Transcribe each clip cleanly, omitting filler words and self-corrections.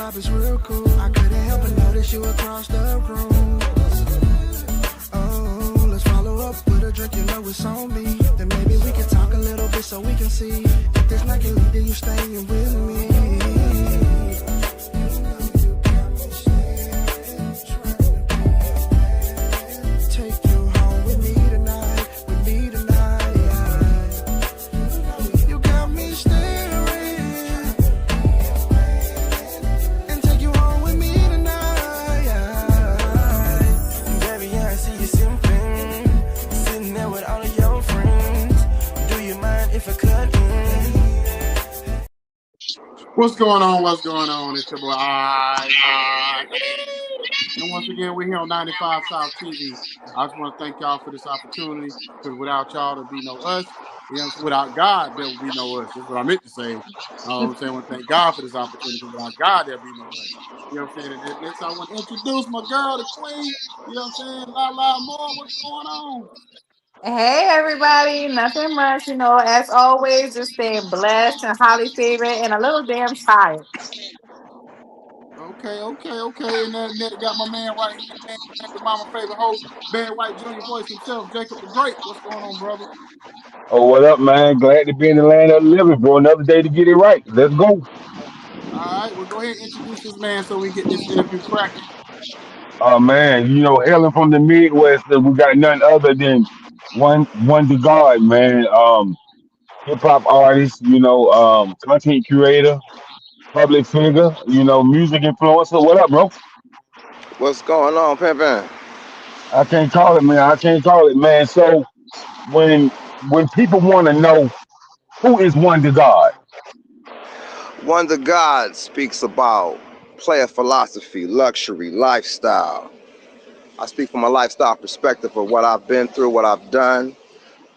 vibe is real cool. I couldn't help but notice you across the room. Oh, let's follow up with a drink, you know it's on me. Then maybe we can talk a little bit so we can see if this night can lead to you staying with me. What's going on? What's going on? It's your boy, I. And once again, we're here on 95 South TV. I just want to thank y'all for this opportunity, because without y'all, there'd be no us. You know, without God, there would be no us. That's what I meant to say. I'm saying I want to thank God for this opportunity, because without God, there'd be no us. You know what I'm saying? And next, I want to introduce my girl, the queen. You know what I'm saying? La more. What's going on? Hey everybody, nothing much, as always, just staying blessed and highly favored and a little damn tired. Okay. And that got my man right here, man, the mama favorite host, Bad White Junior voice himself, Jacob the Great. What's going on, brother? Oh, what up, man? Glad to be in the land of the living, bro. Another day to get it right. Let's go. All right, well, go ahead and introduce this man so we get this interview cracking. Oh man, hailing from the Midwest, we got none other than one to God, man. Hip hop artist, content creator, public figure, music influencer. What up, bro? What's going on, Pimpin'? I can't call it, man. I can't call it, man. So when when people want to know who is one to God, Wonder God speaks about player philosophy, luxury, lifestyle. I speak from a lifestyle perspective of what I've been through, what I've done,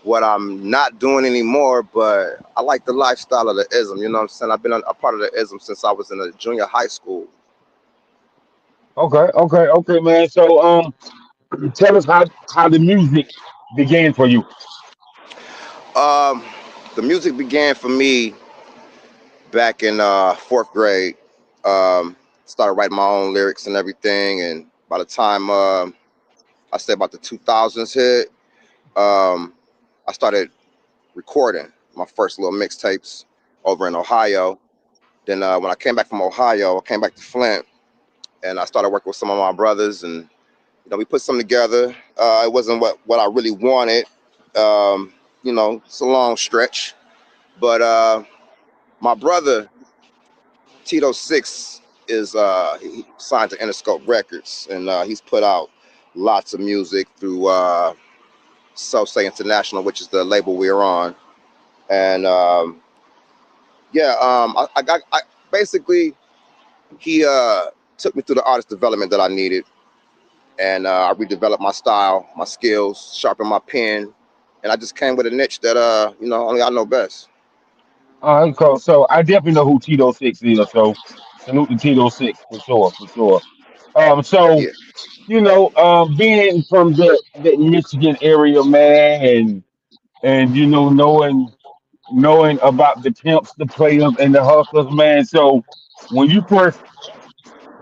what I'm not doing anymore, but I like the lifestyle of the ism, you know what I'm saying? I've been a part of the ism since I was in a junior high school. okay, man. So tell us how the music began for you. Um, the music began for me back in fourth grade. Started writing my own lyrics and everything, and by the time I say about the 2000s hit, um, I started recording my first little mixtapes over in Ohio. Then when I came back from Ohio, I came back to Flint, and I started working with some of my brothers, and we put something together. It wasn't what I really wanted. It's a long stretch, but my brother Tito Six is he signed to Interscope Records, and he's put out lots of music through Say International, which is the label we're on. And I got basically he took me through the artist development that I needed, and I redeveloped my style, my skills, sharpened my pen, and I just came with a niche that only I know best. All right, cool. So I definitely know who Tito Six is. So salute to Tito Six for sure, for sure. So Yeah. being from the Michigan area, man, and knowing about the pimps, the players, and the hustlers, man. So when you first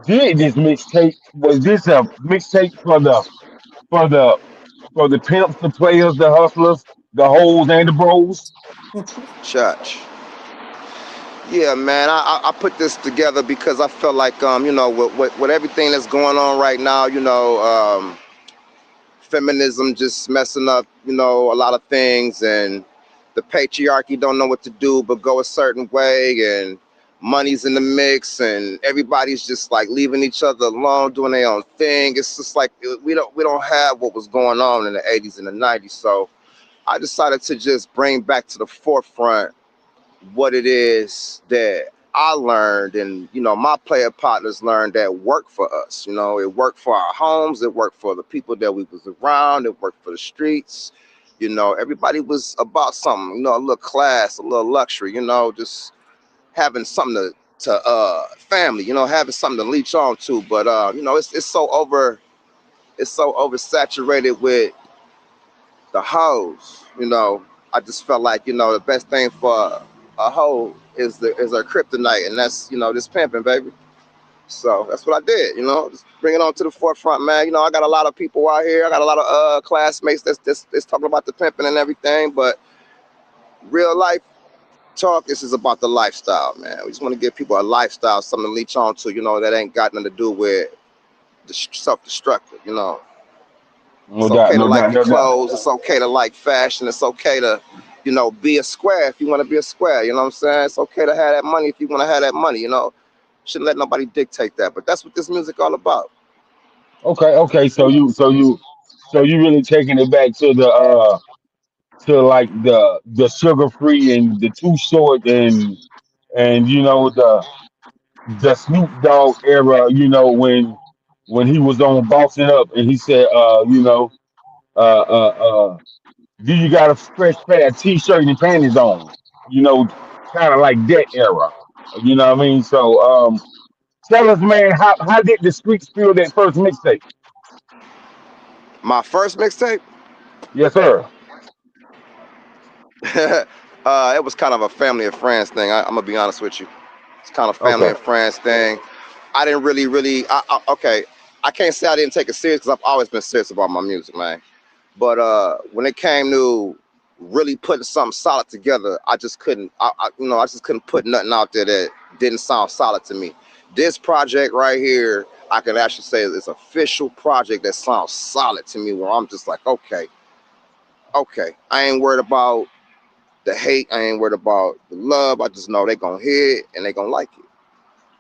did this mixtape, was this a mixtape for the for the pimps, the players, the hustlers, the hoes, and the bros? Church. Yeah, man, I put this together because I felt like with everything that's going on right now, feminism just messing up, a lot of things, and the patriarchy don't know what to do but go a certain way, and money's in the mix, and everybody's just like leaving each other alone, doing their own thing. It's just like we don't have what was going on in the 80s and the 90s. So I decided to just bring back to the forefront what it is that I learned, and my player partners learned that worked for us. It worked for our homes, it worked for the people that we was around, it worked for the streets. Everybody was about something, a little class, a little luxury, just having something to family, having something to leech on to. But it's so oversaturated with the hoes. I just felt like the best thing for a hoe is her kryptonite, and that's this pimping, baby. So that's what I did, just bring it on to the forefront, man. I got a lot of people out here. I got a lot of classmates that's talking about the pimping and everything, but real life talk, this is about the lifestyle, man. We just want to give people a lifestyle, something to leech on to, that ain't got nothing to do with the self-destructive. No It's doubt, okay to no like doubt, your no doubt. clothes. It's okay to like fashion. It's okay to, be a square if you want to be a square. You know what I'm saying? It's okay to have that money if you want to have that money. Shouldn't let nobody dictate that. But that's what this music all about. Okay, okay. So you really taking it back to the to like the sugar free and the Too Short and the Snoop Dogg era. When he was on Bossing Up and he said, do you got a fresh pair of t-shirt and panties on? You know, kind of like that era. You know what I mean? So tell us, man, how did the streets feel that first mixtape? My first mixtape, Yes, sir. it was kind of a family and friends thing. I'm gonna be honest with you. It's kind of family Okay. and friends thing. I didn't really. Okay, I can't say I didn't take it serious because I've always been serious about my music, man. But when it came to really putting something solid together, I just couldn't. I just couldn't put nothing out there that didn't sound solid to me. This project right here, I can actually say it's an official project that sounds solid to me. Where I'm just like, okay, okay, I ain't worried about the hate. I ain't worried about the love. I just know they gonna hear it and they gonna like it.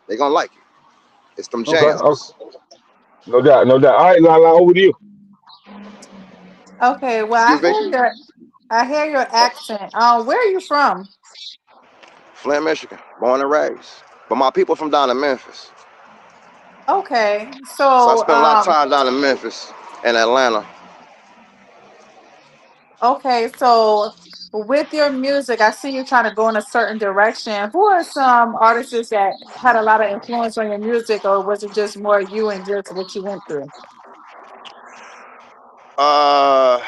They gonna like it. It's them Okay. Okay. jams. No doubt. No doubt. All right, Lala, over to you. Okay, well, Excuse me, I hear your accent. Where are you from? Flint, Michigan, born and raised. But my people from down in Memphis. Okay, So I so spent a lot of time down in Memphis and Atlanta. okay, so with your music, I see you trying to go in a certain direction. Who are some artists that had a lot of influence on your music, or was it just more you and just what you went through? Uh,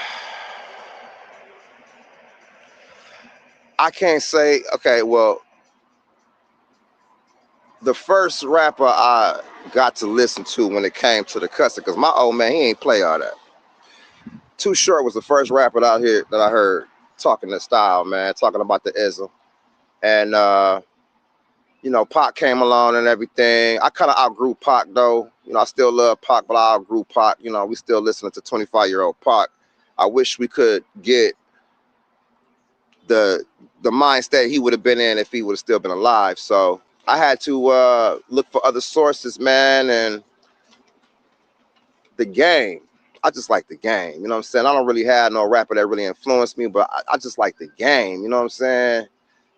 I can't say. Okay, well, the first rapper I got to listen to when it came to the cussing, because my old man, he ain't play all that. Too Short was the first rapper out here that I heard talking this style, man, talking about the ism. And Pac came along and everything. I kind of outgrew Pac though. I still love Pac, but I outgrew Pac. We still listening to 25-year-old Pac. I wish we could get the mind state he would have been in if he would have still been alive. So I had to look for other sources, man, and the game. I just like the game. You know what I'm saying? I don't really have no rapper that really influenced me, but I just like the game. You know what I'm saying?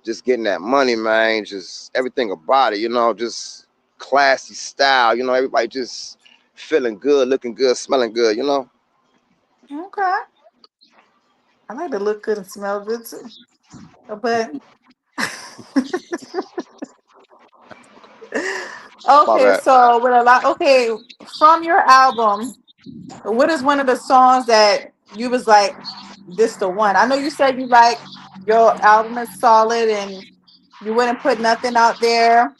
Just getting that money, man. Just everything about it. Just classy style. Everybody just feeling good, looking good, smelling good. Okay, I like to look good and smell good too. But My okay, bad. so with a lot, okay, from your album, what is one of the songs that you was like, this the one? I know you said you like your album is solid and you wouldn't put nothing out there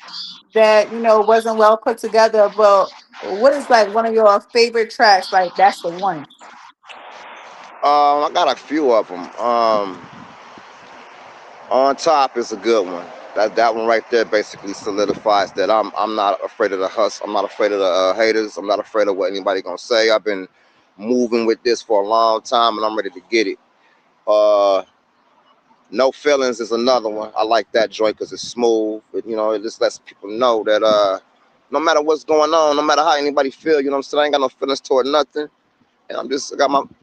that wasn't well put together. But what is like one of your favorite tracks? Like that's the one. I got a few of them. On Top is a good one. That one right there basically solidifies that I'm not afraid of the hustle. I'm not afraid of the haters. I'm not afraid of what anybody gonna say. I've been moving with this for a long time, and I'm ready to get it. Uh, No Feelings is another one. I like that joint because it's smooth. It just lets people know that no matter what's going on, no matter how anybody feel, you know what I'm saying, I ain't got no feelings toward nothing, and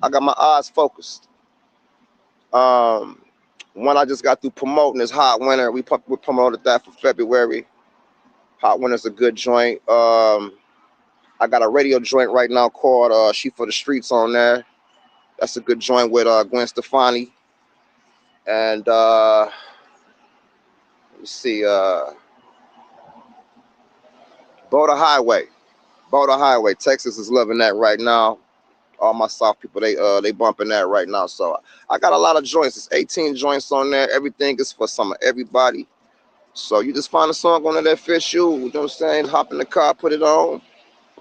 I got my eyes focused. Um, One I just got through promoting is Hot Winter. We promoted that for February. Hot Winter's a good joint. I got a radio joint right now called She for the Streets on there. That's a good joint with Gwen Stefani. And let me see, Boulder Highway. Boulder Highway. Texas is loving that right now. All my South people, they bumping that right now. So I got a lot of joints. It's 18 joints on there. Everything is for some of everybody. So you just find a song on there that fits you. You know what I'm saying? Hop in the car, put it on,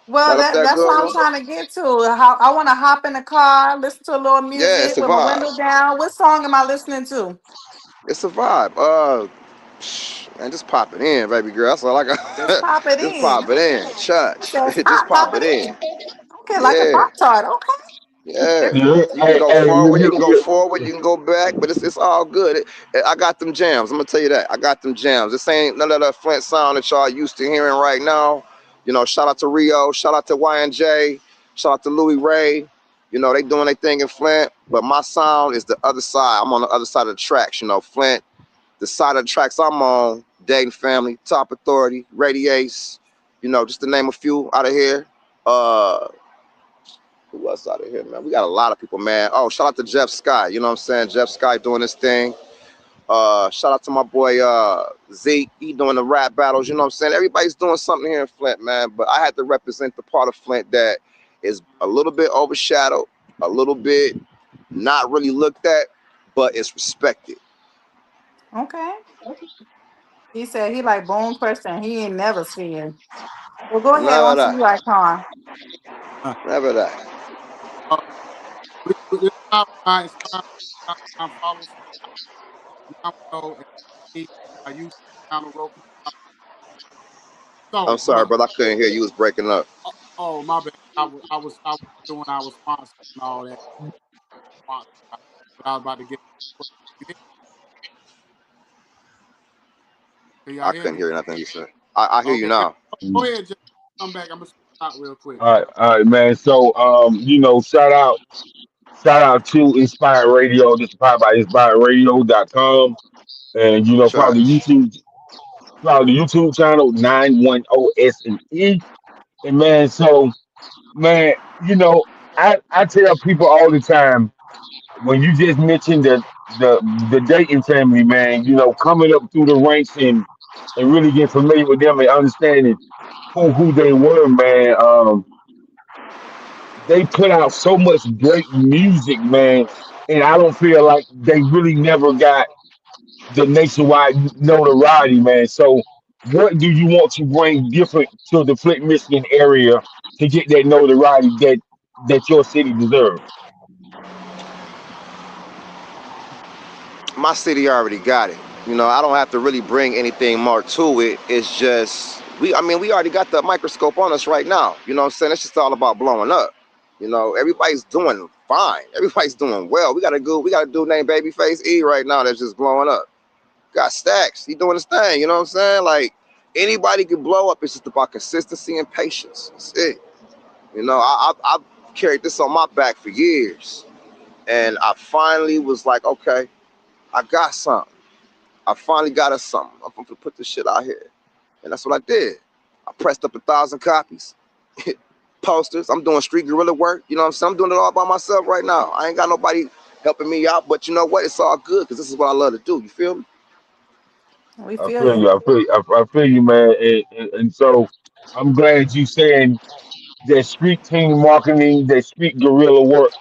Well, light up that that's good what I'm one. trying to get to. How I want to hop in the car, listen to a little Yeah, it's music a with my window vibe. down. What song am I listening to? It's a vibe. Man, just pop it in, baby girl. That's all I Just got. pop it Just in. pop it in, It church. says Just pop, pop pop it it in. in. Okay, like a Yeah, pop tart. Okay. yeah. Yeah, You can go hey, forward, you can go you, forward, you can go back, but it's all good. I got them jams. I'm gonna tell you that. I got them jams. This ain't none of that Flint sound that y'all used to hearing right now. You know, shout out to Rio, shout out to Y&J, shout out to Louis Ray. You know, they doing their thing in Flint, but my sound is the other side. I'm on the other side of the tracks. You know, Flint, the side of the tracks I'm on, Dayton Family, Top Authority, Radiace, you know, just to name a few out of here. Uh, who else out of here, man? We got a lot of people, man. Oh, shout out to Jeff Sky. You know what I'm saying? Jeff Sky doing this thing. Shout out to my boy Zeke. He doing the rap battles. You know what I'm saying? Everybody's doing something here in Flint, man. But I had to represent the part of Flint that is a little bit overshadowed, a little bit not really looked at, but it's respected. Okay. He said he like bone question. He ain't never seen. Well, go ahead. Never On to you, that. Icon. Uh, Never that. uh, it's time follow now know and see I used channel Roku. I'm So sorry, brother. I couldn't hear you. Was breaking up. oh my bad. I was doing our sponsor and all that sponsor, but I was about to get can y'all I hear couldn't me? hear nothing you said. I hear you Okay, now. go ahead, Jay. Come back. I'm gonna stop real quick. all right, man. So, shout out to Inspired Radio. This is powered by inspiredradio.com. And, Church. follow the YouTube channel 910 and E. And man, so man, I tell people all the time when you just mentioned the Dayton family, man, coming up through the ranks and really get familiar with them and understanding who they were, man. They put out so much great music, man, and I don't feel like they really never got the nationwide notoriety, man. So, what do you want to bring different to the Flint, Michigan area to get that notoriety that your city deserves? My city already got it. You know, I don't have to really bring anything more to it. It's just we already got the microscope on us right now. You know what I'm saying? It's just all about blowing up. You know, everybody's doing fine. Everybody's doing well. We got a dude named Babyface E right now that's just blowing up. Got Stacks. He doing his thing. You know what I'm saying? Like anybody can blow up. It's just about consistency and patience. That's it. You know, I've carried this on my back for years, and I finally was like, okay, I got something. I finally got us something. I'm gonna put this shit out here, and that's what I did. I pressed up 1,000 copies, posters. I'm doing street guerrilla work. You know what I'm saying? I'm doing it all by myself right now. I ain't got nobody helping me out, but you know what? It's all good because this is what I love to do. You feel me? We I feel feel you. you. I feel you, man. And so I'm glad you saying that street team marketing, that street guerrilla work,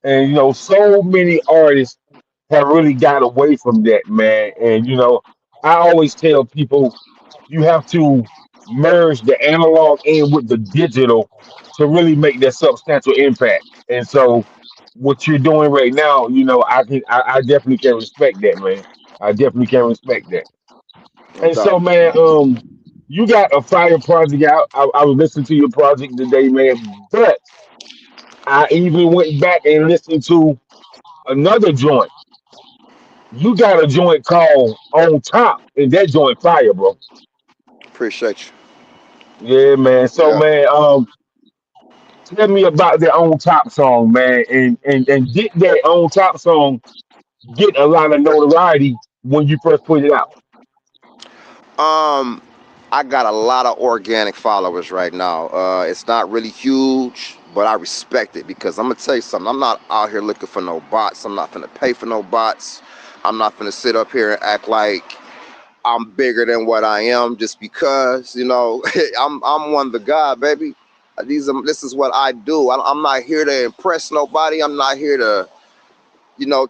and so many artists have really got away from that, man. And I always tell people you have to merge the analog in with the digital to really make that substantial impact. And so what you're doing right now, I definitely can respect that, man. I definitely can respect that. No And so, doubt. man, you got a fire project out. I was listening to your project today, man. But I even went back and listened to another joint. You got a joint called On Top, and that joint fire, bro. Appreciate Yeah, man. you. So, Yeah. man, tell me about that On Top song, man, and did that On Top song get a lot of notoriety when you first put it out? Um, I got a lot of organic followers right now. It's not really huge, but I respect it because I'm gonna tell you something. I'm not out here looking for no bots. I'm not gonna pay for no bots. I'm not gonna sit up here and act like I'm bigger than what I am just because I'm one the God, baby. This is what I do. I'm not here to impress nobody. I'm not here to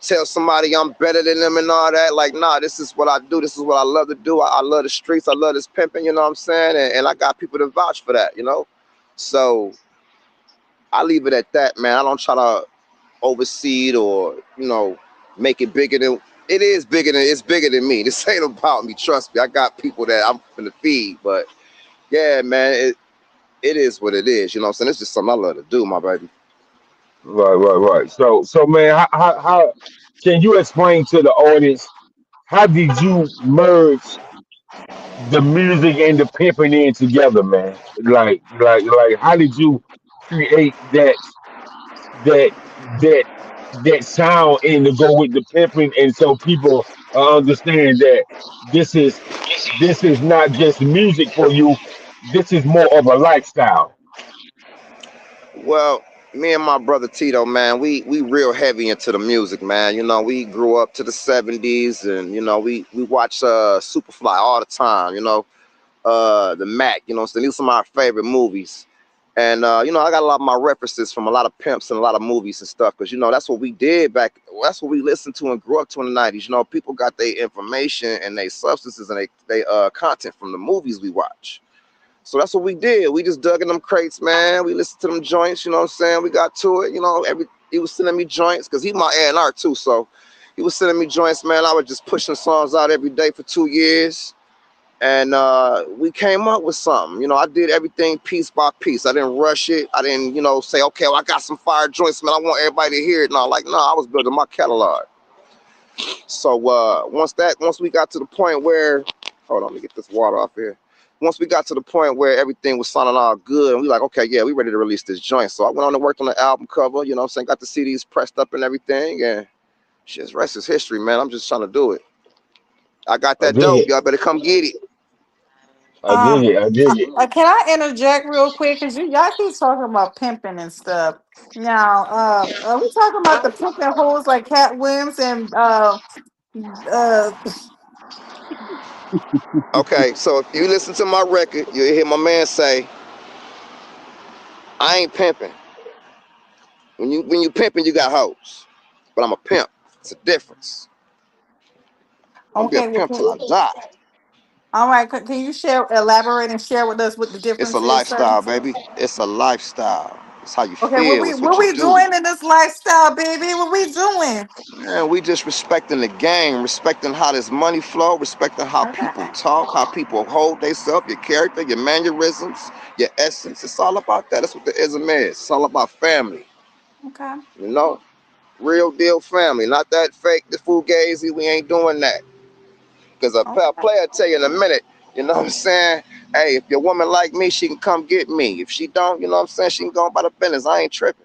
tell somebody I'm better than them and all that. Like, nah, this is what I do. This is what I love to do. I love the streets. I love this pimping, you know what I'm saying? And I got people to vouch for that, So I leave it at that, man. I don't try to oversee it or, make it bigger than it is bigger than me. This ain't about me. Trust me. I got people that I'm finna feed. But yeah, man, it is what it is. You know what I'm saying? It's just something I love to do, my baby. Right. So man, how can you explain to the audience how did you merge the music and the pimping in together, man? Like, how did you create that that that sound in to go with the pimping, and so people understand that this is this is not just music for you. This is more of a lifestyle. Well, me and my brother Tito, man, we real heavy into the music, man. We grew up to the '70s, and we watch Superfly all the time. The Mac. So these are some of our favorite movies. And I got a lot of my references from a lot of pimps and a lot of movies and stuff, because that's what we did back. That's what we listened to and grew up to in the '90s. People got their information and their substances and they content from the movies we watch. So that's what we did. We just dug in them crates, man. We listened to them joints, you know what I'm saying? We got to it, he was sending me joints because he's my A&R too. So he was sending me joints, man. I was just pushing songs out every day for 2 years. And we came up with something. I did everything piece by piece. I didn't rush it. I didn't, say, okay, well, I got some fire joints, man. I want everybody to hear it. No, I was building my catalog. So once we got to the point where, hold on, let me get this water off here. Once we got to the point where everything was sounding all good, and we like, okay, yeah, we ready to release this joint. So I went on and worked on the album cover, you know what I'm saying? Got the CDs pressed up and everything, and shit's rest is history, man. I'm just trying to do it. I got I that dig dope. it. Y'all better come get it. I dig it. I dig it. Can I interject real quick? Because y'all keep talking about pimping and stuff. Now, are we talking about the pimping hoes like Cat Williams and uh, Okay, so if you listen to my record, you'll hear my man say, I ain't pimping. When you pimping, you got hoes. But I'm a pimp. It's a difference. I'm gonna be a okay, pimp till I die. all right. Can you elaborate and share with us what the It's a difference is, sir? lifestyle, baby. It's a lifestyle. It's how you Okay, feel. It's what what you we do. doing in this lifestyle, baby? What we doing? Man, we just respecting the game, respecting how this money flow, respecting how people Okay, talk, how people hold themselves, your character, your mannerisms, your essence. It's all about that. That's what the ism is. It's all about family. okay, You know? Real deal family. Not that fake, the fugazi. We ain't doing that. Because a okay. player tell you in a minute, you know what I'm saying? Hey, if your woman like me, she can come get me. If she don't, you know what I'm saying? She can go about the business. I ain't tripping.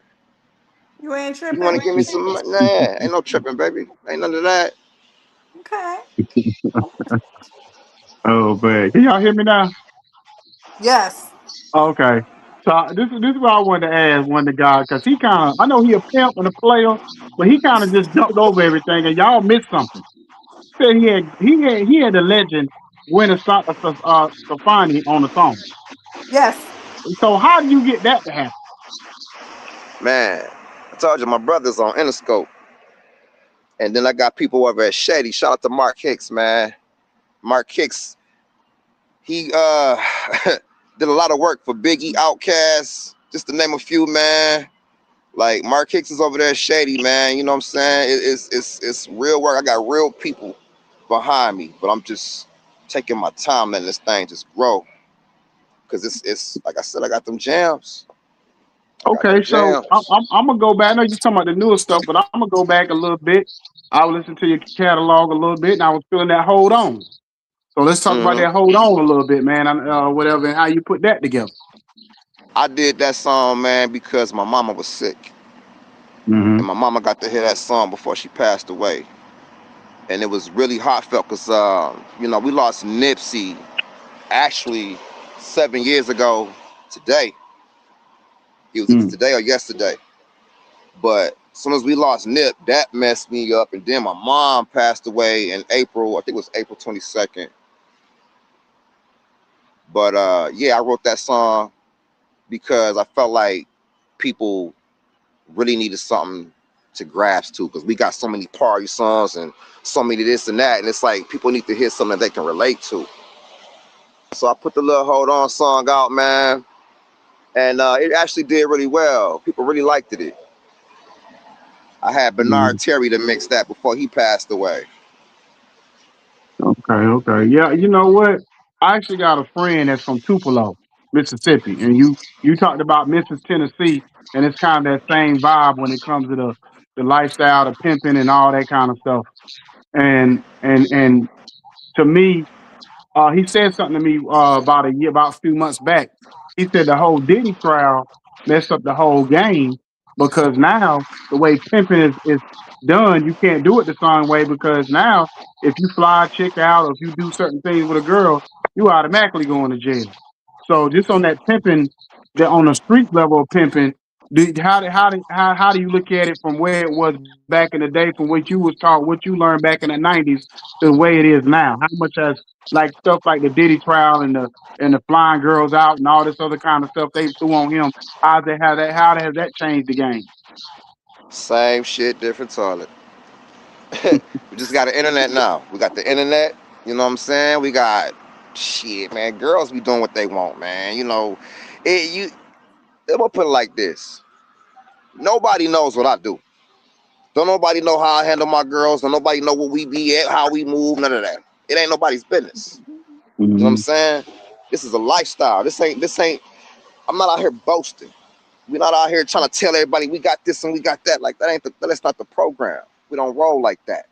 You ain't You want tripping. to give me some money? Nah, ain't no tripping, baby. Ain't none of that. Okay. Oh man, can y'all hear me now? Yes. Okay. So this is what I wanted to ask one of the guys, because he kind of, I know he a pimp and a player, but he kind of just jumped over everything and y'all missed something. Said he had the legend Winter Stefani on the song. Yes. So how did you get that to happen? Man, I told you my brother's on Interscope. And then I got people over at Shady. Shout out to Mark Hicks, man. Mark Hicks, he did a lot of work for Biggie, Outkast, just to name a few, man. Like Mark Hicks is over there Shady, man. You know what I'm saying? It's real work. I got real people behind me, but I'm just taking my time letting this thing just grow. Cause it's like I said, I got them jams. I got them Okay, so jams. I'm gonna go back. I know you're talking about the newer stuff, but I'm gonna go back a little bit. I was listening to your catalog a little bit, and I was feeling that hold on. So let's talk about Hmm. that hold on a little bit, man. And whatever, and how you put that together. I did that song, man, because my mama was sick. Mm-hmm. And my mama got to hear that song before she passed away. And it was really heartfelt because, we lost Nipsey actually 7 years ago today. It was either today or yesterday. But as soon as we lost Nip, that messed me up. And then my mom passed away in April. I think it was April 22nd. But yeah, I wrote that song because I felt like people really needed something to grasp to, because we got so many party songs and so many this and that, and it's like people need to hear something that they can relate to. So I put the little Hold On song out, man, and it actually did really well. People really liked it. I had Bernard Terry to mix that before he passed away. Okay. Yeah, you know what? I actually got a friend that's from Tupelo, Mississippi, and you talked about Memphis, Tennessee, and it's kind of that same vibe when it comes to the lifestyle, the pimping, and all that kind of stuff. And to me, he said something to me about a few months back. He said the whole Diddy trial messed up the whole game because now the way pimping is done, you can't do it the same way because now if you fly a chick out or if you do certain things with a girl, you automatically going to jail. So just on that pimping, on the street level of pimping, how do you look at it from where it was back in the day, from what you was taught, what you learned back in the '90s, to the way it is now? How much has like stuff like the Diddy trial and the flying girls out and all this other kind of stuff they threw on him? How has that changed the game? Same shit, different toilet. We just got the internet now. We got the internet. You know what I'm saying? We got shit, man. Girls be doing what they want, man. You know, I'm gonna put it like this. Nobody knows what I do. Don't nobody know how I handle my girls. Don't nobody know what we be at, how we move, none of that. It ain't nobody's business. You know what I'm saying? This is a lifestyle. This ain't, I'm not out here boasting. We're not out here trying to tell everybody we got this and we got that. Like that's not the program. We don't roll like that.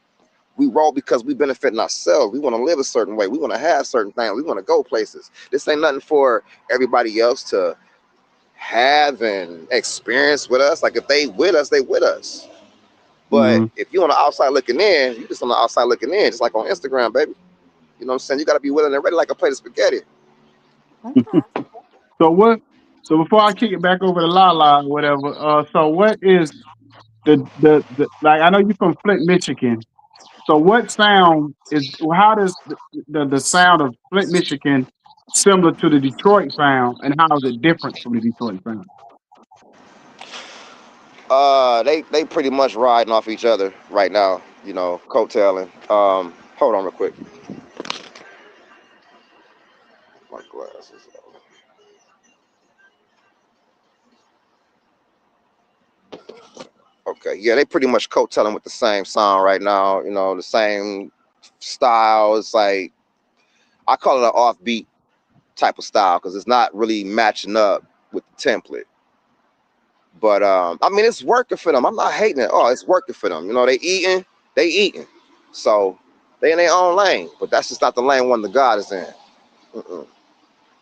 We roll because we benefiting ourselves. We want to live a certain way. We want to have certain things. We want to go places. This ain't nothing for everybody else to have and experience with us. Like if they with us, they with us. But if you on the outside looking in, you just on the outside looking in, just like on Instagram, baby. You know what I'm saying? You got to be willing and ready like a plate of spaghetti. Okay. So what? So before I kick it back over to Lala or whatever, so what is the like? I know you're from Flint, Michigan. So what sound is? How does the sound of Flint, Michigan, similar to the Detroit sound, and how is it different from the Detroit sound? They pretty much riding off each other right now. You know, coattailing. Hold on real quick. My glasses. Okay, yeah, they pretty much coattailing with the same sound right now. You know, the same style. It's like I call it an offbeat type of style because it's not really matching up with the template. But I mean, it's working for them. I'm not hating it. Oh, it's working for them. You know, they eating. So they in their own lane. But that's just not the lane one the God is in. Mm-mm.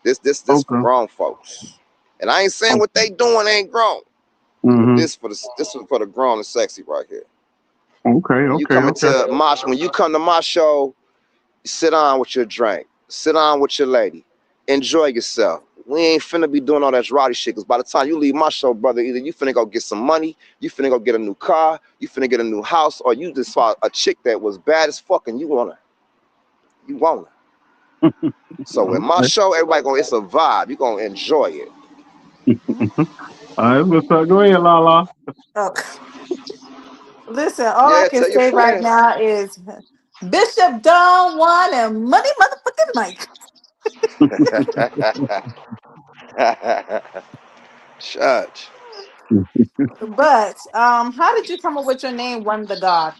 This for Okay. grown folks. And I ain't saying what they doing ain't grown. But Mm-hmm. this is for the grown and sexy right here. Okay. When you come to my show, sit down with your drink. Sit down with your lady. Enjoy yourself. We ain't finna be doing all that rowdy shit, because by the time you leave my show, brother, either you finna go get some money, you finna go get a new car, you finna get a new house, or you just saw a chick that was bad as fuck and you want her. You want her. So in my show, everybody it's a vibe. You gonna enjoy it. All right, what's up? Go ahead, Lala. Okay. Listen, all I Yeah, can tell your say right friends. now is Bishop Don Juan and Money Motherfucking Mike. Church. But how did you come up with your name, One the God?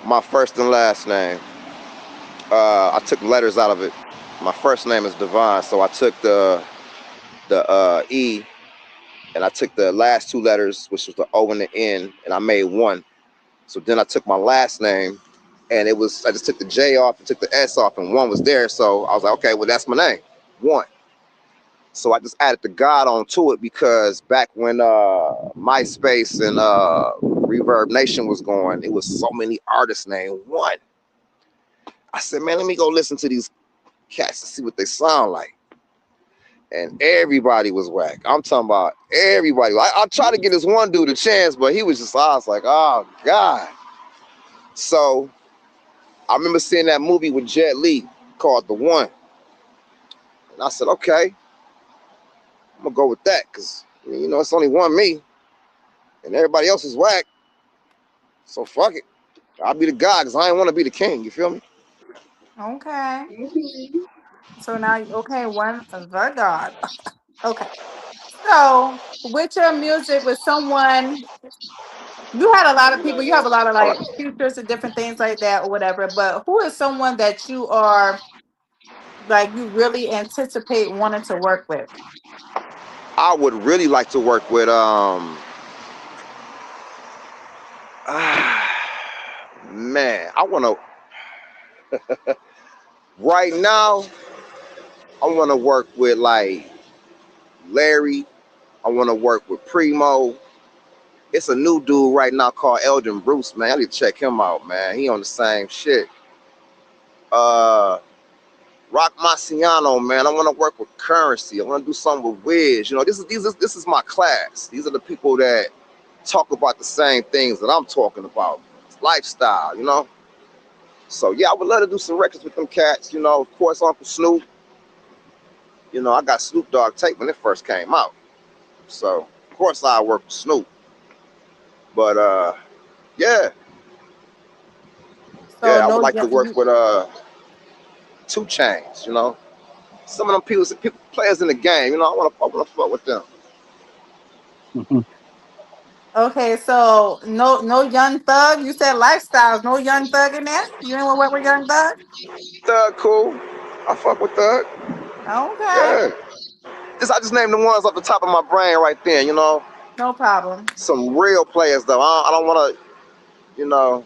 My first and last name. I took letters out of it. My first name is Devon, so I took the E, and I took the last two letters, which was the O and the N, and I made one. So then I took my last name, and I just took the J off and took the S off, and one was there. So I was like, okay, well that's my name, One. So I just added the God onto it because back when MySpace and Reverb Nation was going, it was so many artists named One. I said, man, let me go listen to these cats to see what they sound like. And everybody was whack. I'm talking about everybody. I tried to get this one dude a chance, but he was just, I was like, oh, God. So I remember seeing that movie with Jet Li called The One. And I said, okay, I'm going to go with that because, you know, it's only one me. and everybody else is whack. So fuck it. I'll be the god because I ain't want to be the king. You feel me? Okay. So now, okay, one the God. Okay. So with your music, with someone, you had a lot of people, you have a lot of like features and different things like that or whatever, but who is someone that you are like you really anticipate wanting to work with? I would really like to work with man. I want to right now. I want to work with like Larry. I want to work with Primo. It's a new dude right now called Eldon Bruce, man. I need to check him out, man. He on the same shit. Uh, Rock Marciano, man. I want to work with Currency. I want to do something with Wiz. You know, this is my class. These are the people that talk about the same things that I'm talking about. It's lifestyle, you know. So yeah, I would love to do some records with them cats. You know, of course, Uncle Snoop. You know, I got Snoop Dogg tape when it first came out. So of course I work with Snoop. But yeah, So yeah, I would no, like to work with 2 Chainz. You know, some of them people players in the game. You know, I want to fuck with them. okay, so no young thug. You said lifestyles, no young thug in there. You ain't want to work with young thug? Thug, cool. I fuck with Thug. Okay, Yeah. I just named the ones off the top of my brain right there. You know, no problem. some real players though. I don't want to. You know,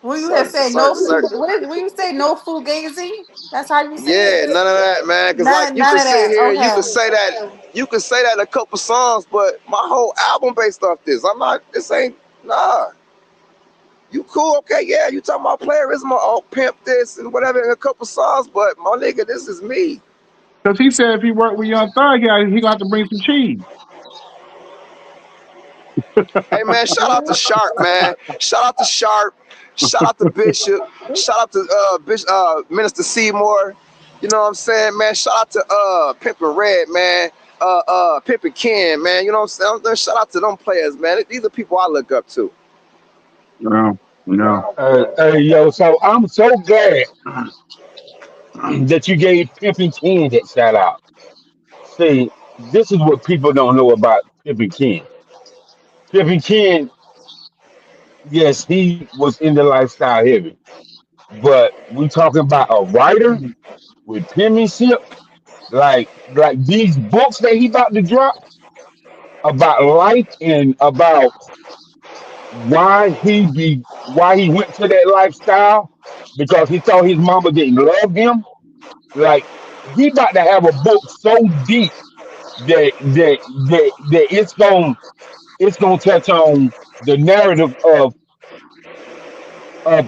When you had said no certain. food, when you say no fugazi, that's how you say Yeah, it. none of that, man. Cause like you None can of sit that. here, Okay. you can say that in a couple songs, but my whole album based off this. I'm not. This ain't nah. You cool? Okay, yeah. You talking about playerism or pimp this and whatever in a couple songs, but my nigga, this is me. Because he said if he worked with Young Thug, he got to bring some cheese. Hey man, shout out to Sharp, man. Shout out to Sharp. Shout out to Bishop. Shout out to Minister Seymour. You know what I'm saying, man? Shout out to Pimpin' Red, man. Pimpin' Ken, man. You know what I'm saying? Shout out to them players, man. These are people I look up to. No, no. Hey, yo, so I'm so glad that you gave Pimpin' King that shout out. See, this is what people don't know about Pimpin' King. Pimpin' King, yes, he was in the lifestyle heavy, but we talking about a writer with penmanship, like these books that he about to drop about life and about why he went to that lifestyle because he thought his mama didn't love him. Like he about to have a book so deep that it's gonna touch on the narrative of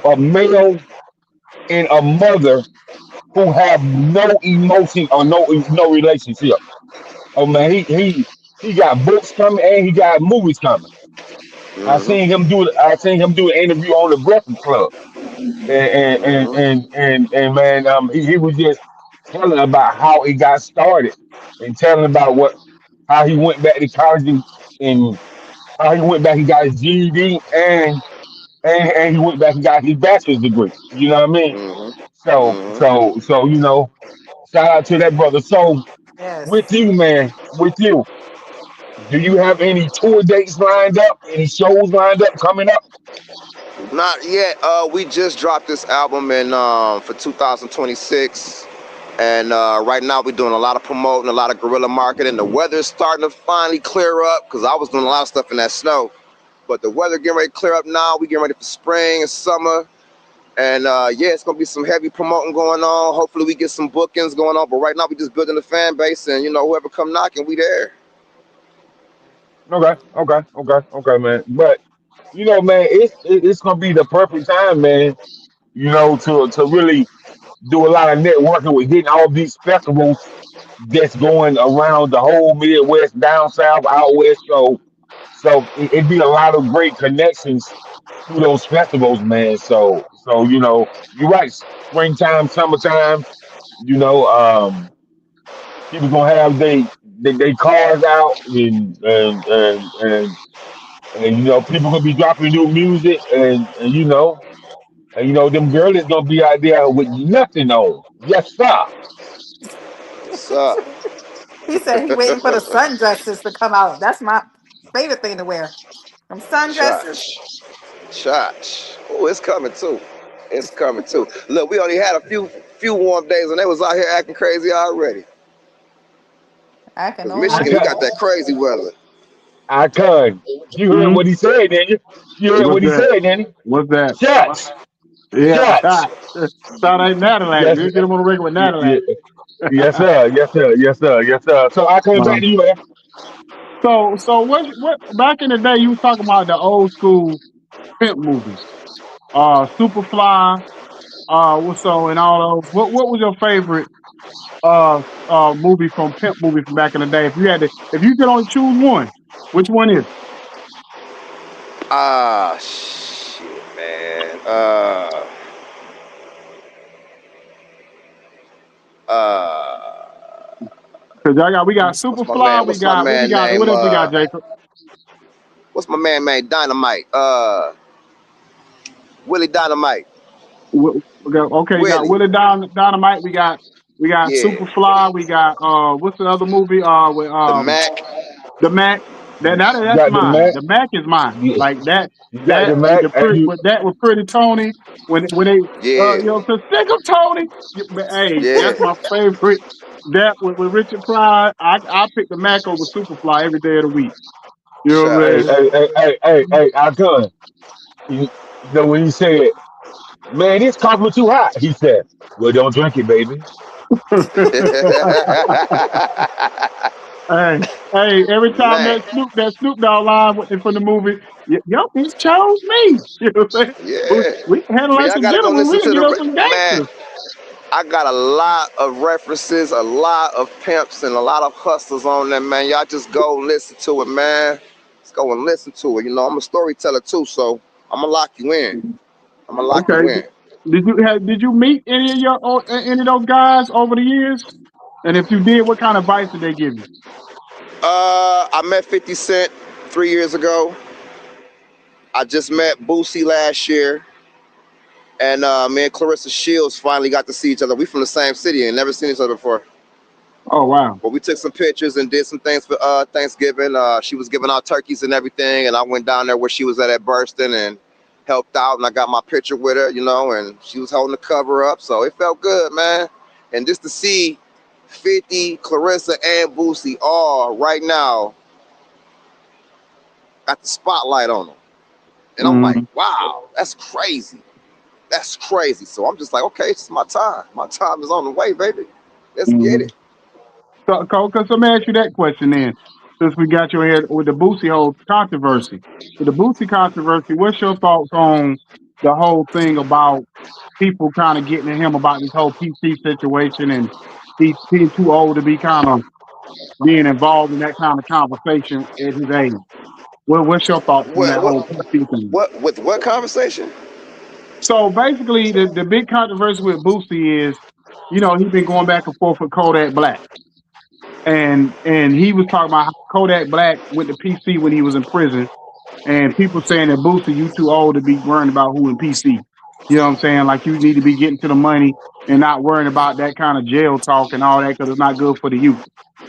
a male and a mother who have no emotion or no relationship. Oh man, he got books coming and he got movies coming. Mm-hmm. I seen him do an interview on the Breakfast Club, Mm-hmm. and man, he was just telling about how it got started and telling about what how he went back to college and how he went back and got his GED and he went back and got his bachelor's degree. You know what I mean? Mm-hmm. So shout out to that brother. So with Yes. you, man, with you, do you have any tour dates lined up? Any shows lined up coming up? Not yet. We just dropped this album in for 2026, and right now we're doing a lot of promoting, a lot of guerrilla marketing. The weather's starting to finally clear up because I was doing a lot of stuff in that snow, but the weather getting ready to clear up now. We getting ready for spring and summer, and yeah, it's gonna be some heavy promoting going on. Hopefully, we get some bookings going on. But right now, we just building the fan base, and you know, whoever come knocking, we there. Okay, man. But you know, man, it's gonna be the perfect time, man. You know, to really do a lot of networking with hitting all these festivals that's going around the whole Midwest, down south, out west. So it'd be a lot of great connections through those festivals, man. So you know, you're right. Springtime, summertime, you know, people gonna have they cars out and people gonna be dropping new music and them girls is gonna be out there with nothing on. Yes, sir. What's up? He said he waiting for the sundresses to come out. That's my favorite thing to wear. Them sundresses. Church. Church. Oh, it's coming too. It's coming too. Look, we only had a few warm days and they was out here acting crazy already. I can Cause only I Michigan, we can got that crazy weather. I can. You heard Hmm. what he said, didn't you? You heard What's what he that? said, didn't you? What's that? Shots. Yeah, Shots. shot. Shot ain't Natalie. Yes. You get him on the record with Yeah. Natalie. Yes, sir. Yes, sir. Yes, sir. Yes, sir. So I come back Uh, to you, man. so what back in the day you was talking about the old school pimp movies. Superfly, and all those. What was your favorite movie from pimp movie from back in the day? If you could only choose one, which one is? Ah, shit, man. Uh, Because we got what's my man? Superfly, we What's my got man what name? else we got, Jacob? What's my man name? Dynamite. Willie Dynamite. We got Willie. Willie Dynamite, we got Yeah. Superfly, we got what's the other movie? With The Mac. the Mac. You That's got the mine. Mac. The Mac is mine. You, Like that you got that the with Mac, the and you with that with Pretty Tony when they Yeah. to stick 'em Tony. But, hey, Yeah. that's my favorite. That with Richard Pryor, I pick the Mac over Superfly every day of the week. You know what hey, I'm Shucks. hey, hey, hey, hey, hey, I come. When he said, "Man, this coffee too hot," he said, "Well, don't drink it, baby." Hey, hey, every time Man. that Snoop Dogg line from the movie, y'all just chose me. You know what I'm saying? But Yeah. we can handle Man, like I some gotta go gentlemen. We listen can to get us some man. gangsters. I got a lot of references, a lot of pimps, and a lot of hustlers on there, man. Y'all just go listen to it, man. Let's go and listen to it. I'm a storyteller too, so I'm gonna lock you in. I'm gonna lock Okay. you in. Did you meet any of those guys over the years? And if you did, what kind of advice did they give you? I met 50 Cent 3 years ago. I just met Boosie last year. And me and Clarissa Shields finally got to see each other. We from the same city and never seen each other before. Oh wow. But we took some pictures and did some things for Thanksgiving. She was giving out turkeys and everything, and I went down there where she was at Burston and helped out, and I got my picture with her, and she was holding the cover up, so it felt good, man. And just to see 50, Clarissa, and Boosie all right now got the spotlight on them, and I'm like, Mm-hmm. wow, that's crazy. That's crazy. So I'm just like, okay, it's my time. My time is on the way, baby. Let's get Mm-hmm. it. Because let me ask you that question then, since we got your head with the Boosie whole controversy. With the Boosie controversy, what's your thoughts on the whole thing about people kind of getting at him about this whole PC situation and he being too old to be kind of being involved in that kind of conversation at his age? What's your thoughts on What that what whole PC thing? what with what conversation? So basically, the big controversy with Boosie is, he's been going back and forth with Kodak Black. And he was talking about how Kodak Black went to PC when he was in prison, and people saying that Boosie, you too old to be worrying about who in PC. You know what I'm saying? Like you need to be getting to the money and not worrying about that kind of jail talk and all that because it's not good for the youth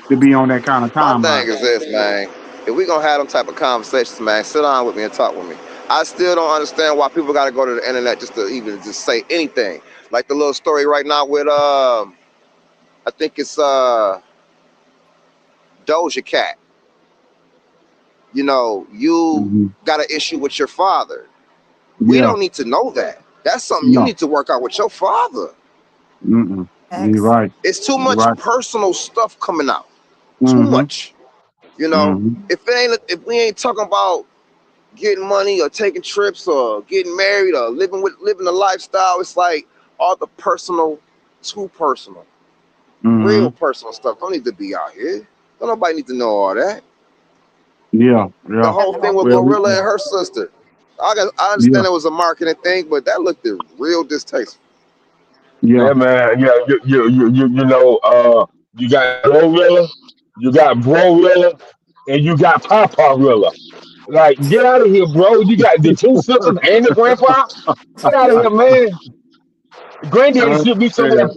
to be on that kind of My timeline. thing is this, man. If we gonna have them type of conversations, man, sit down with me and talk with me. I still don't understand why people gotta go to the internet just to even just say anything. Like the little story right now with I think it's Doja Cat. You Hmm. got an issue with your father. We Yeah. don't need to know that. That's something you No. need to work out with your father. Mm-mm. You're X. right. It's too You're much right. personal stuff coming out. Too Mm-hmm. much. You know, Mm-hmm. if we ain't talking about getting money or taking trips or getting married or living a lifestyle, it's like all the personal, too personal, Mm-hmm. real personal stuff don't need to be out here. Don't nobody need to know all that. Yeah. The Yeah. whole thing with Well, Gorilla and her sister. I yeah. understand it was a marketing thing, but that looked real distasteful. Yeah. Yeah, man. Yeah, you know, you got Glorilla. you got Brorilla, and you got Paparilla. Like, get out of here, bro. You got the two sisters and the grandpa. Get out of here, man. Granddaddy should be somewhere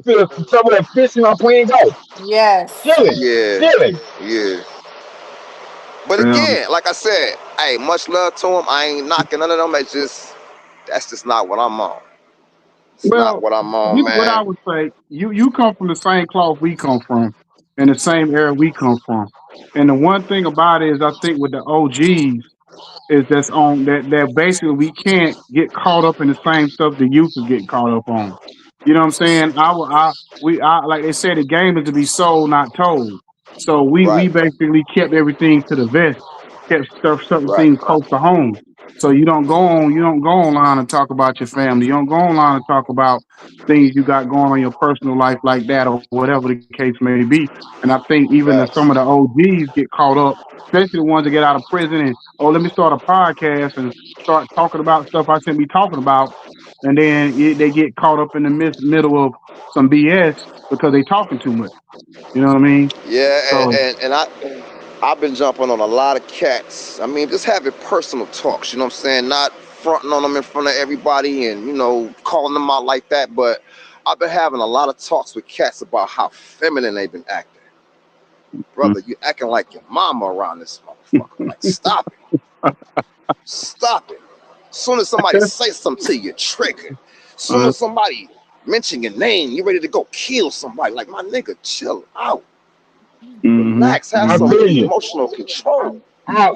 fishing or playing golf. Yes. Chilling. Yeah, Chilling. yeah. But Yeah. again, like I said, hey, much love to them. I ain't knocking none of them. It's just that's just not what I'm on. It's not Well, what I'm on, this is what I man. would say. You come from the same cloth we come from, and the same era we come from. And the one thing about it is, I think with the OGs is that's on that basically we can't get caught up in the same stuff the youth is getting caught up on. You know what I'm saying? I like they say the game is to be sold, not told. So we Right, basically kept everything to the vest, kept stuff certain right. things close to home. So you don't go online and talk about your family. You don't go online and talk about things you got going on in your personal life like that or whatever the case may be. And I think even some of the Facts. OGs get caught up, especially the ones that get out of prison and oh, let me start a podcast and start talking about stuff I shouldn't be talking about, and then they get caught up in the middle of some BS because they talking too much. You know what I mean? Yeah, So, and I've been jumping on a lot of cats. I mean, just having personal talks. You know what I'm saying? Not fronting on them in front of everybody and calling them out like that. But I've been having a lot of talks with cats about how feminine they've been acting. Brother, you acting like your mama around this motherfucker. Like, stop it. Stop it. As soon as somebody says something to you, triggered. As soon uh, as somebody mention your name, you ready to go kill somebody. Like, my nigga, chill out. hmm Relax. Have I some feel you. emotional control.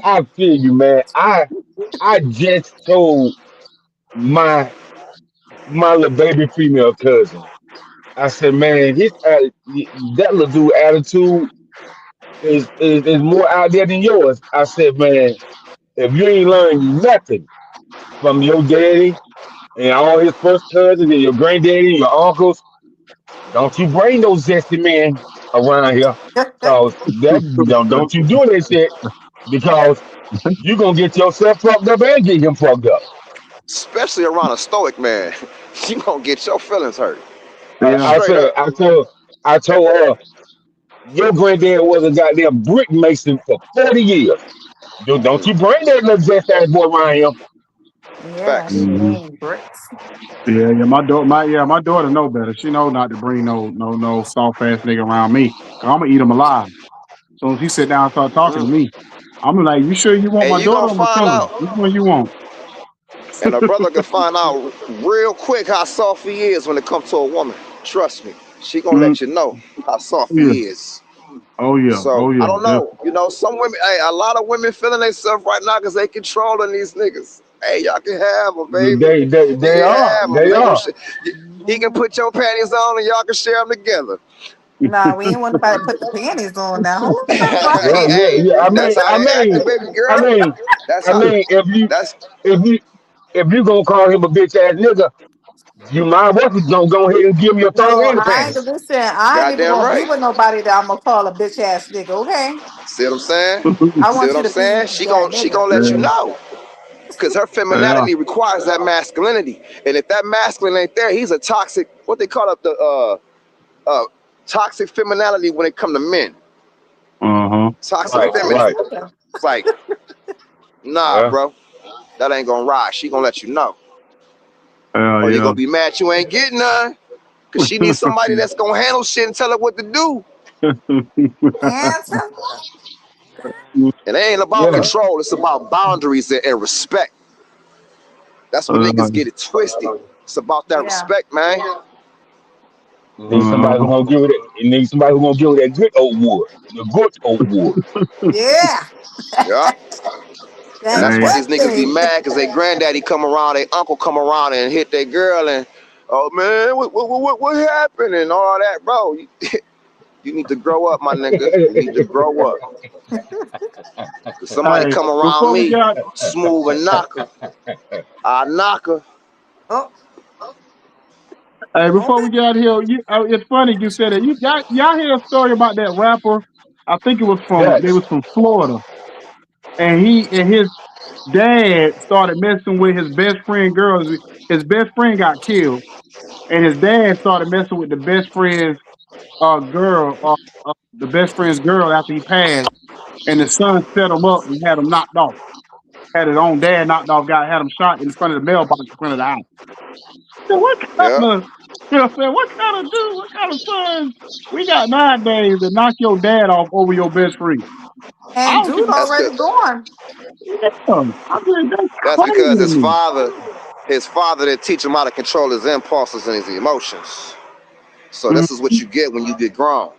I feel you, man. I just told my little baby female cousin. I said, man, that little dude attitude is more out there than yours. I said, man, if you ain't learned nothing from your daddy and all his first cousins and your granddaddy and your uncles, don't you bring those zesty men around here. Cause don't you do that shit because you gonna get yourself fucked up and get him fucked up. Especially around a stoic man. You gonna get your feelings hurt. yeah, I Straight said, up. I told her, your granddad was a goddamn brick mason for 40 years. Don't you bring that little zest ass boy around here. Yeah, that's Facts. hmm mean bricks. yeah. My daughter know better. She know not to bring no soft ass nigga around me. Cause I'm gonna eat him alive. So if he sit down and start talking to Mm. me, I'm like, you sure you want And my you daughter gonna or my find son? out, Which one you want? and a brother can find out real quick how soft he is when it comes to a woman. Trust me. She gonna Mm, let you know how soft yeah. he is. Oh yeah. Oh So I yeah. don't know. Some women, hey, a lot of women feeling themselves right now because they controlling these niggas. Hey, y'all can have them, baby. You They can are. have them. They They gonna are. he can put your panties on and y'all can share them together. Nah, we ain't want nobody to put the panties on now. Hold on. Yeah, yeah, Hey, yeah. that's how they acting, baby I girl. mean, That's I how. mean, That's if you if you gonna call him a bitch ass nigga, you might as well go ahead and give him your thong No, and the I ain't panties. listen. I ain't even goddamn gonna be right. with nobody that I'm gonna call a bitch ass nigga. Okay, See what I'm saying? I See want what you I'm to be saying? She that gon' she nigga. gonna let you know because her Yeah. femininity requires that masculinity, and if that masculine ain't there, he's a toxic. What they call it, the toxic femininity when it come to men. Uh-huh. A Toxic Right, bitch ass feminine. right. nigga. It's like, nah, Yeah. bro, that ain't gonna ride. She gonna let you know, Hell or you yeah. gonna be mad you ain't getting none. Cause she needs somebody that's gonna handle shit and tell her what to do. And tell And it ain't about Yeah. control. It's about boundaries and respect. That's what uh, niggas get it twisted. It's about that yeah. respect, man. You need somebody who uh, gonna give it. You need somebody who gonna give it that good old wood. The good old wood. Yeah. Yeah. And That that's hey, why good these niggas be thing. mad because they granddaddy come around, their uncle come around and hit their girl and, oh man, what happened and all that, bro. You need to grow up, my nigga. You need to grow up. If somebody hey, come around before we me, get out, smooth and knock her, I knock her. Oh, hey, before we okay. get out here, it's funny you said that. Y'all hear a story about that rapper? I think they Dutch. was from Florida, and his dad started messing with his best friend girls. His best friend got killed, and his dad started messing with the best friend's girl. the best friend's girl after he passed, and the son set him up and had him knocked off. Had his own dad knocked off, had him shot in front of the mailbox in front of the house. So what Yep. kind of, you know what I'm saying? What kind of sons we got nowadays that knock your dad off over your best friend? I And don't dude think That's already good. gone. I mean, that's That's crazy because to me. his father didn't teach him how to control his impulses and his emotions. So Mhm. this is what you get when you get grown.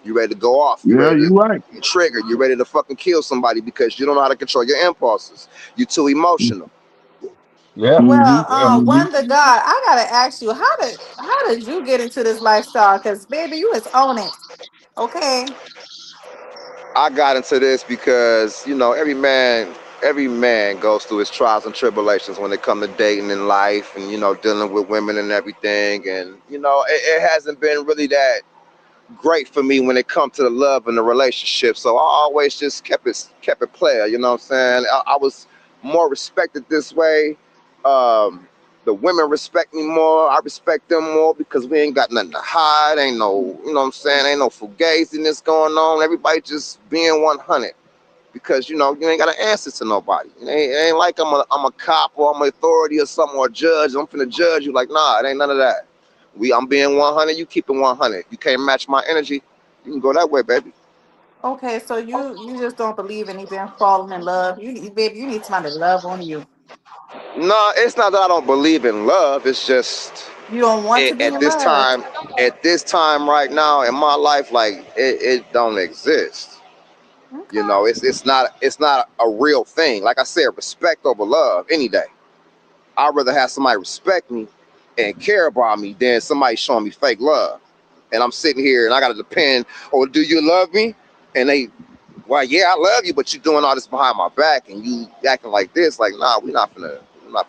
You ready to go off. You Yeah, ready to you right. you triggered. You ready to fucking kill somebody because you don't know how to control your impulses. You're too emotional. Yeah, Mm-hmm. Well, yeah. Mm-hmm. one the God, I gotta ask you, how did you get into this lifestyle? Because baby, you was on it. Okay. I got into this because, every man goes through his trials and tribulations when it comes to dating in life and, dealing with women and everything. And, it hasn't been really that great for me when it comes to the love and the relationship. So I always just kept it player. You know what I'm saying? I was more respected this way. Um, the women respect me more. I respect them more because we ain't got nothing to hide. Ain't no, you know what I'm saying? Ain't no fugaziness going on. Everybody just being 100 because you ain't got to answer to nobody. It ain't like I'm a cop or I'm an authority or something or a judge. I'm finna judge you. Like, nah, it ain't none of that. I'm being 100. You keep it 100. You can't match my energy. You can go that way, baby. Okay, so you just don't believe in even falling in love. Baby, you need somebody to love on you. No, it's not that I don't believe in love. It's just You don't want to it, be at in this love. time, at this time right now in my life, like it don't exist. Okay. It's not a real thing. Like I said, respect over love any day. I'd rather have somebody respect me and care about me than somebody showing me fake love. And I'm sitting here and I gotta depend, oh, do you love me? And they, well, yeah, I love you, but you're doing all this behind my back and you acting like this. Like, nah, we're not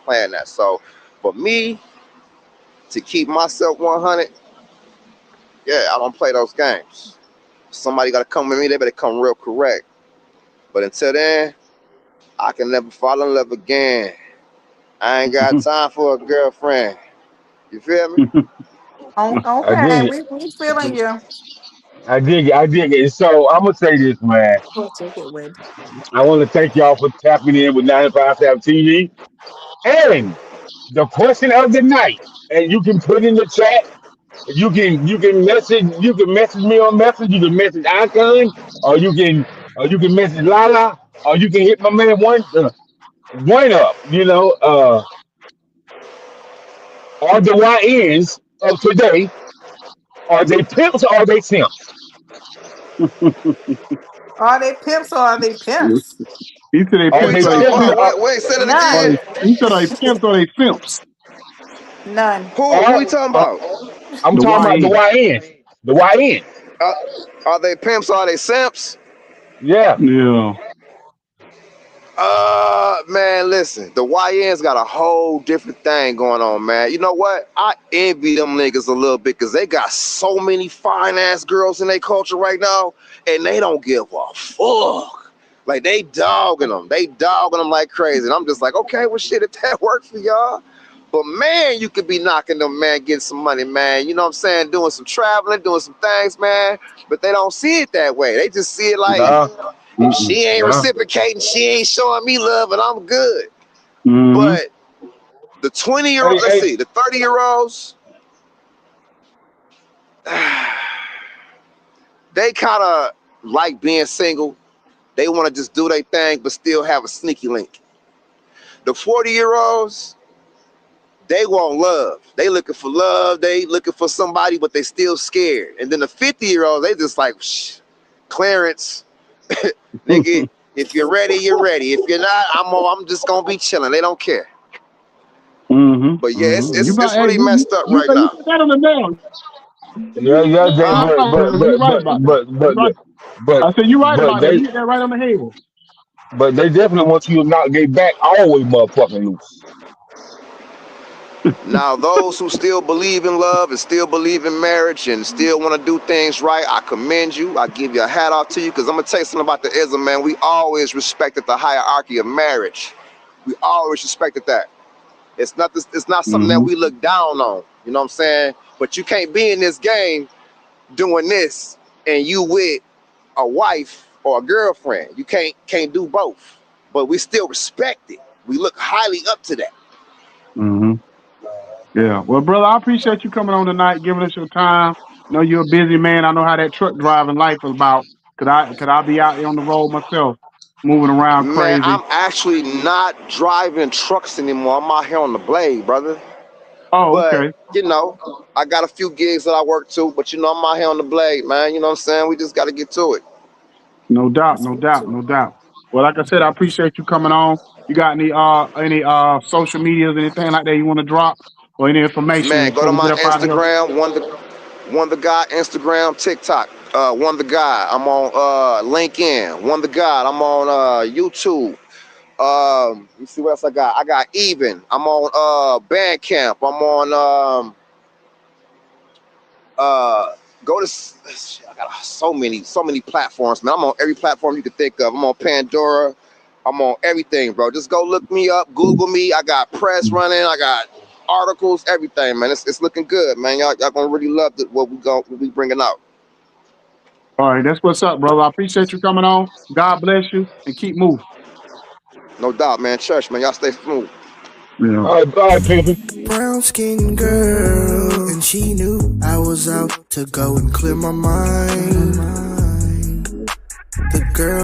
playing that. So for me to keep myself 100, yeah, I don't play those games. Somebody gotta come with me, they better come real correct. But until then, I can never fall in love again. I ain't got time for a girlfriend. You feel me? I Okay, dig we feeling you. I dig it. I dig it. So I'm gonna say this, man. We'll take it with. I want to thank y'all for tapping in with 95 TV. And the question of the night, and you can put in the chat. You can message me on message. You can message Icon, or you can message Lala, or you can hit my man one up. Are the YNs of today, are they pimps or are they simps? Are they pimps or are they pimps? He said they Who Are you pimps they or they talking pimps about? simps. Wait, say that Or None. again. he said they pimps or they simps. None. Who you or, talking or about? I'm The talking about the YN. YNs. The YNs. Uh, are they pimps? Or are they simps? Yeah. Yeah. Man, listen, the YN's got a whole different thing going on, man. You know what? I envy them niggas a little bit because they got so many fine ass girls in their culture right now, and they don't give a fuck. Like they dogging them like crazy. And I'm just like, okay, well, shit, if that worked for y'all. But man, you could be knocking them, man, getting some money, man. You know what I'm saying? Doing some traveling, doing some things, man. But they don't see it that way. They just see it like, Nah. if Mm-mm. she ain't Nah. reciprocating, she ain't showing me love, and I'm good. Mm-hmm. But the 20-year old, Hey, let's hey. see, the 30-year-olds, they kind of like being single. They want to just do their thing, but still have a sneaky link. The 40-year-olds, they want love. They looking for love. They looking for somebody, but they still scared. And then the 50-year-olds, they just like, Clarence, nigga, if you're ready, you're ready. If you're not, I'm just gonna be chilling. They don't care. But Mm-hmm. yeah, Mm-hmm. You it's hey, really messed up you right now. hit that on the nail. Yeah, yeah, they, Huh? You're right about that. You're right. but I said you're right but about that. they You hit that right on the head. but they definitely want you to knock their back always motherfucking loose. Now, those who still believe in love and still believe in marriage and still want to do things right, I commend you. I give you a hat off to you because I'm going to tell you something about the ism, man. We always respected the hierarchy of marriage. We always respected that. It's not something that Mm-hmm. we look down on. You know what I'm saying? But you can't be in this game doing this and you with a wife or a girlfriend. You can't do both. But we still respect it. We look highly up to that. Mm-hmm. Yeah. Well, brother, I appreciate you coming on tonight, giving us your time. I know you're a busy man. I know how that truck driving life is about. Could I be out there on the road myself, moving around Man, crazy? I'm actually not driving trucks anymore. I'm out here on the blade, brother. Oh, But, okay. I got a few gigs that I work to, but I'm out here on the blade, man. You know what I'm saying? We just got to get to it. No doubt, no doubt, no doubt. Well, like I said, I appreciate you coming on. You got any social medias, anything like that you want to drop, or any information Man, go before to we my get up out of here? Instagram, one the guy, Instagram, TikTok. One the guy. I'm on LinkedIn. One the guy. I'm on YouTube. Let me see what else I got. I got Even. I'm on Bandcamp. I'm on go to I got so many platforms, man. I'm on every platform you can think of. I'm on Pandora. I'm on everything, bro. Just go look me up, Google me. I got press running. I got articles, everything, man. It's looking good, man. Y'all gonna really love what we bringing out. All right, that's what's up, brother. I appreciate you coming on. God bless you and keep moving. No doubt, man. Church, man. Y'all stay smooth. Yeah. All right, Pimpin'. Brown skin girl, and she knew I was out to go and clear my mind. The girl